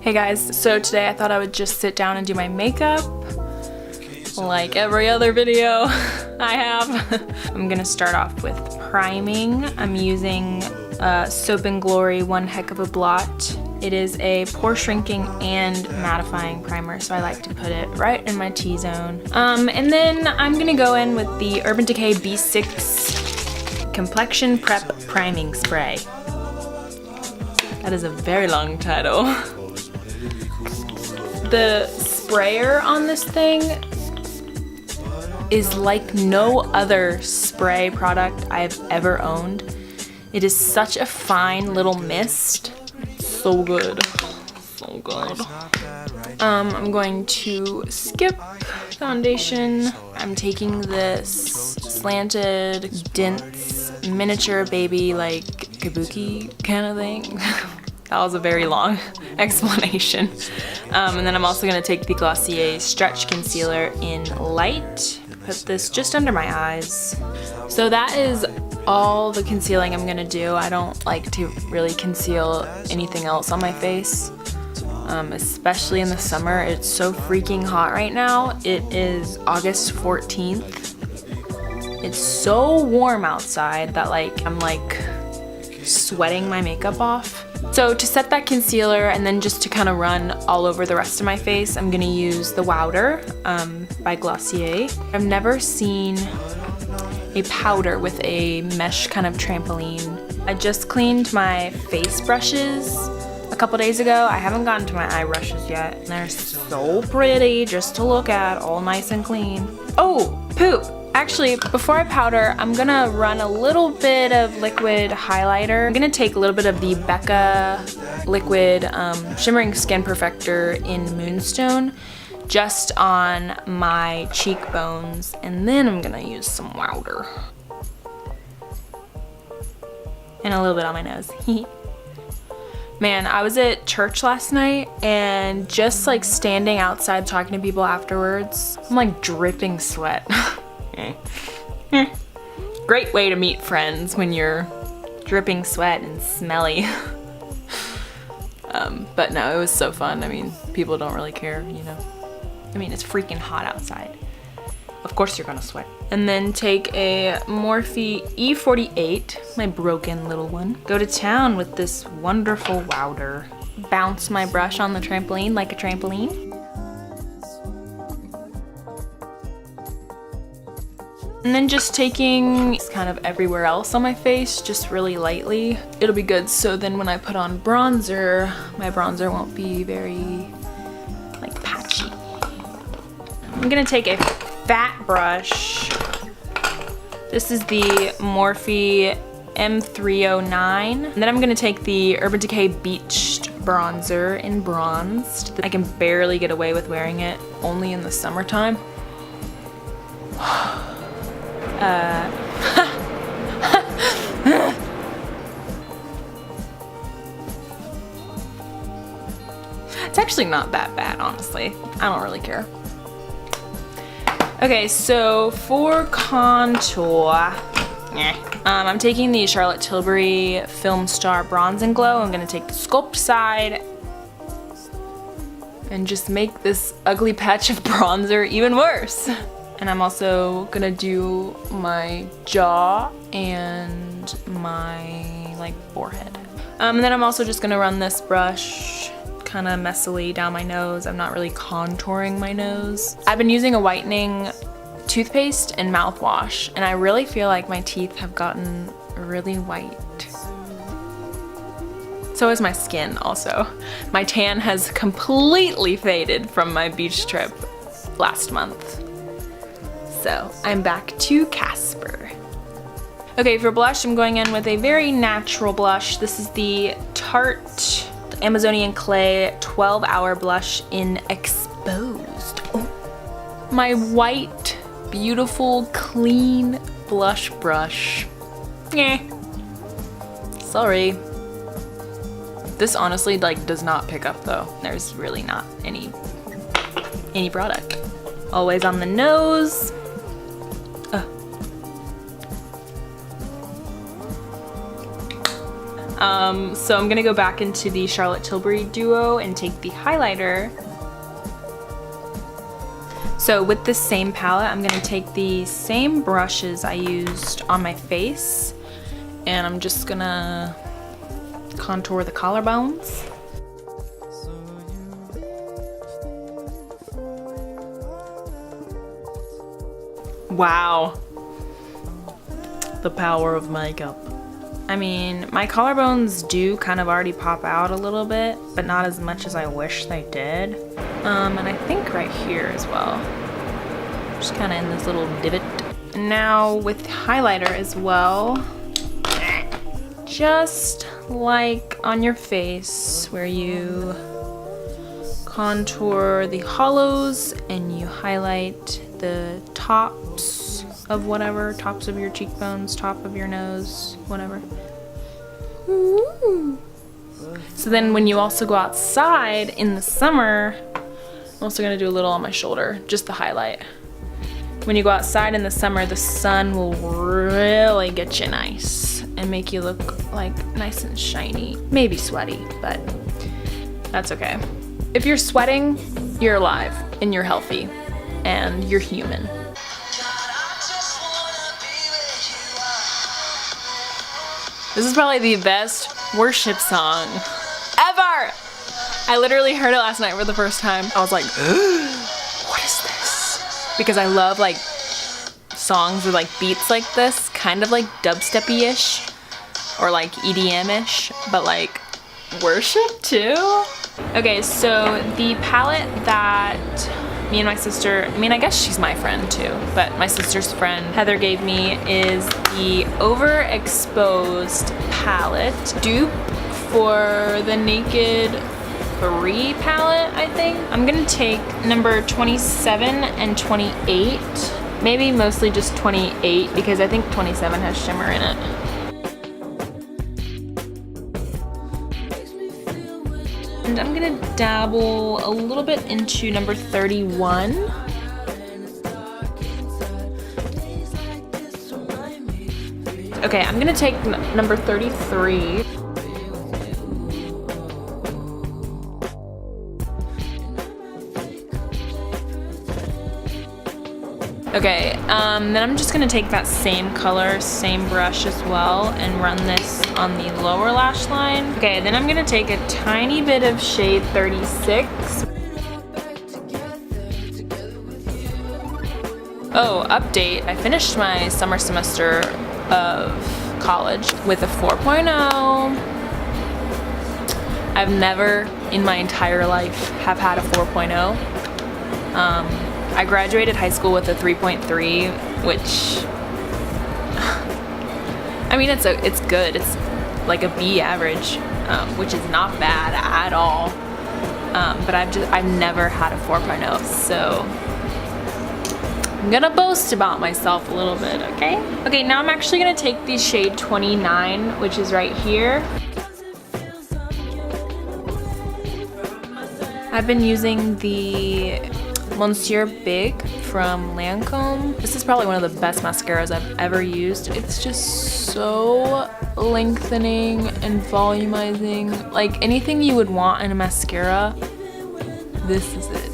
Hey guys, so today I thought I would just sit down and do my makeup like every other video I have. I'm gonna start off with priming. I'm using Soap & Glory One Heck of a Blot. It is a pore shrinking and mattifying primer, so I like to put it right in my T-zone. And then I'm gonna go in with the Urban Decay B6 Complexion Prep Priming Spray. That is a very long title. The sprayer on this thing is like no other spray product I've ever owned. It is such a fine little mist. So good. So good. I'm going to skip foundation. I'm taking this slanted, dense, miniature baby like kabuki kind of thing. That was a very long explanation. And then I'm also going to take the Glossier Stretch Concealer in Light. Put this just under my eyes. So that is all the concealing I'm going to do. I don't like to really conceal anything else on my face, especially in the summer. It's so freaking hot right now. It is August 14th. It's so warm outside that I'm sweating my makeup off. So to set that concealer and then just to kind of run all over the rest of my face, I'm gonna use the Wowder by Glossier. I've never seen a powder with a mesh kind of trampoline. I just cleaned my face brushes a couple days ago. I haven't gotten to my eye brushes yet. And they're so pretty just to look at, all nice and clean. Oh, poop! Actually, before I powder, I'm gonna run a little bit of liquid highlighter. I'm gonna take a little bit of the Becca liquid shimmering skin perfector in Moonstone just on my cheekbones, and then I'm gonna use some Wowder and a little bit on my nose. Man, I was at church last night and just standing outside talking to people afterwards, I'm dripping sweat. Great way to meet friends when you're dripping sweat and smelly. But no, it was so fun. I mean, people don't really care, you know. I mean, it's freaking hot outside. Of course you're gonna sweat. And then take a Morphe E48, my broken little one. Go to town with this wonderful Wowder. Bounce my brush on the trampoline like a trampoline. And then just taking kind of everywhere else on my face, just really lightly. It'll be good, so then when I put on bronzer, my bronzer won't be very, patchy. I'm gonna take a fat brush. This is the Morphe M309. And then I'm gonna take the Urban Decay Beached Bronzer in Bronzed. I can barely get away with wearing it, only in the summertime. It's actually not that bad, honestly. I don't really care. Okay, so for contour, I'm taking the Charlotte Tilbury Film Star Bronze and Glow. I'm gonna take the Sculpt side and just make this ugly patch of bronzer even worse. And I'm also gonna do my jaw and my forehead. And then I'm also just gonna run this brush kind of messily down my nose. I'm not really contouring my nose. I've been using a whitening toothpaste and mouthwash, and I really feel like my teeth have gotten really white. So is my skin also. My tan has completely faded from my beach trip last month. So I'm back to Casper. Okay, for blush, I'm going in with a very natural blush. This is the Tarte Amazonian Clay 12-Hour Blush in Exposed. Oh. My white, beautiful, clean blush brush. Sorry. This honestly does not pick up though. There's really not any product. Always on the nose. So I'm gonna go back into the Charlotte Tilbury Duo and take the highlighter. So with this same palette, I'm gonna take the same brushes I used on my face, and I'm just gonna contour the collarbones. Wow. The power of makeup. I mean, my collarbones do kind of already pop out a little bit, but not as much as I wish they did. And I think right here as well. Just kind of in this little divot. Now with highlighter as well, just like on your face where you contour the hollows and you highlight the tops of whatever, tops of your cheekbones, top of your nose, whatever. Ooh. So then when you also go outside in the summer, I'm also gonna do a little on my shoulder, just the highlight. When you go outside in the summer, the sun will really get you nice and make you look like nice and shiny. Maybe sweaty, but that's okay. If you're sweating, you're alive and you're healthy and you're human. This is probably the best worship song ever! I literally heard it last night for the first time. I was like, what is this? Because I love like songs with like beats like this, kind of like dubsteppy-ish or like EDM-ish, but like worship too? Okay, so the palette that me and my sister, I mean, I guess she's my friend too, but my sister's friend Heather gave me is the Overexposed palette, dupe for the Naked 3 palette, I think. I'm gonna take number 27 and 28, maybe mostly just 28 because I think 27 has shimmer in it. And I'm gonna dabble a little bit into number 31. Okay, I'm gonna take number 33. Okay, then I'm just gonna take that same color, same brush as well, and run this on the lower lash line. Okay, then I'm gonna take a tiny bit of shade 36. Oh, update, I finished my summer semester of college with a 4.0. I've never in my entire life have had a 4.0. I graduated high school with a 3.3, which, I mean, it's good. It's like a B average, which is not bad at all. But I've never had a 4.0, so I'm gonna boast about myself a little bit, okay? Okay, now I'm actually gonna take the shade 29, which is right here. I've been using the Monsieur Big from Lancome. This is probably one of the best mascaras I've ever used. It's just so lengthening and volumizing. Like anything you would want in a mascara, this is it.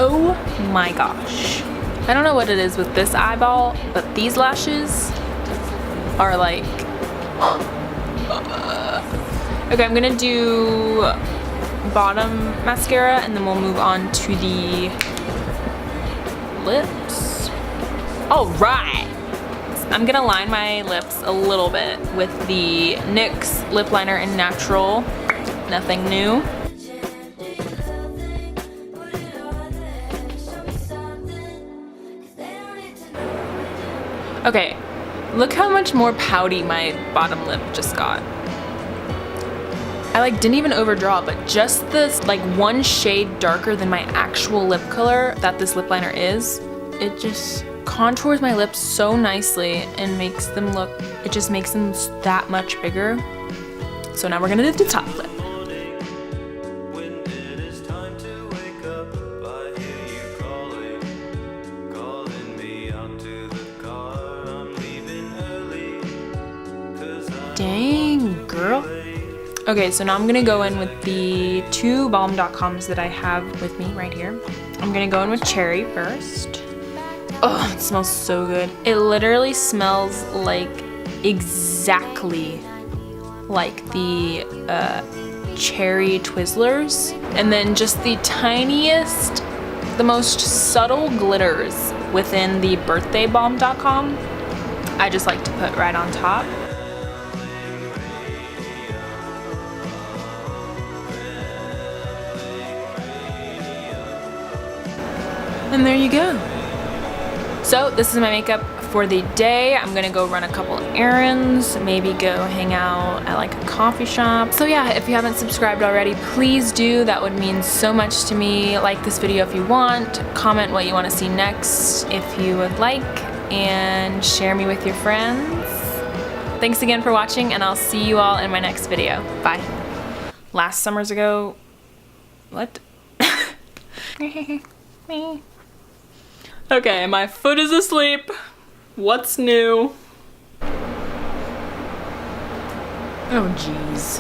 Oh my gosh. I don't know what it is with this eyeball, but these lashes are like, okay, I'm gonna do bottom mascara and then we'll move on to the lips. All right, I'm gonna line my lips a little bit with the NYX lip liner in Natural, nothing new. Okay, look how much more pouty my bottom lip just got. I like didn't even overdraw, but just this like one shade darker than my actual lip color that this lip liner is, it just contours my lips so nicely and makes them look, it just makes them that much bigger. So now we're gonna do the top lip. Okay, so now I'm gonna go in with the two balm.coms that I have with me right here. I'm gonna go in with cherry first. Oh, it smells so good. It literally smells like exactly like the cherry Twizzlers. And then just the tiniest, the most subtle glitters within the birthday balm.com. I just like to put right on top. And there you go. So this is my makeup for the day. I'm gonna go run a couple errands, maybe go hang out at like a coffee shop. So yeah, if you haven't subscribed already, please do. That would mean so much to me. Like this video if you want, comment what you want to see next if you would like, and share me with your friends. Thanks again for watching, and I'll see you all in my next video. Bye. Last summers ago, what? Okay, my foot is asleep. What's new? Oh, jeez.